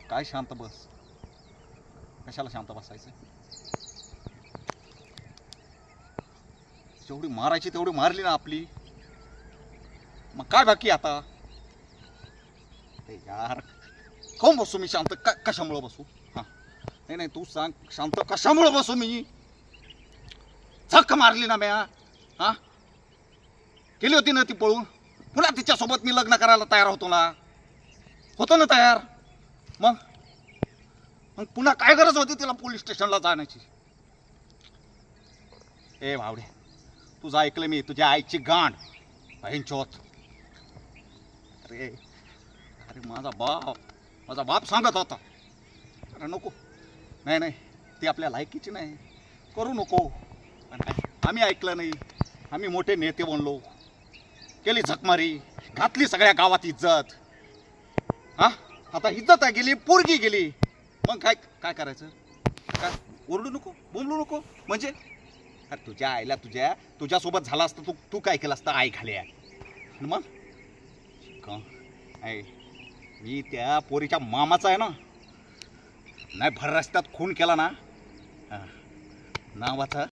काय शांत बस. कशाला शांत बसायचं. जेवढी मारायची तेवढी मारली ना आपली. मग काय बाकी आता. यार कोण बसू मी शांत. कशामुळं बसू. हा नाही नाही तू सांग शांत कशामुळं बसू मी. झक मारली ना म्या. हा केली होती ना ती पळून. पुन्हा तिच्यासोबत मी लग्न करायला तयार होतो ना. होतो ना तयार. मग मग पुन्हा काय गरज होती तिला पोलीस स्टेशनला जाण्याची. ए भावडे तुझं ऐकलं मी. तुझ्या आईची गांड बहीणचोत. अरे अरे माझा बाप सांगत होता. अरे नको. नाही नाही ती आपल्या लायकीची नाही. करू नको. आम्ही ऐकलं नाही. आम्ही मोठे नेते बनलो. केली झकमारी. घातली सगळ्या गावात इज्जत. हा आता इज्जत गेली. पोरगी गेली. मग काय काय करायचं. काय ओरडू नको बोंबलू नको म्हणजे. अरे तुझ्या आईला तुझ्यासोबत झाला असतं तू काय केलं असतं आई खाली. मग मी त्या पोरीच्या मामाचा आहे ना. नाही भर रस्त्यात खून केला ना. नावाचा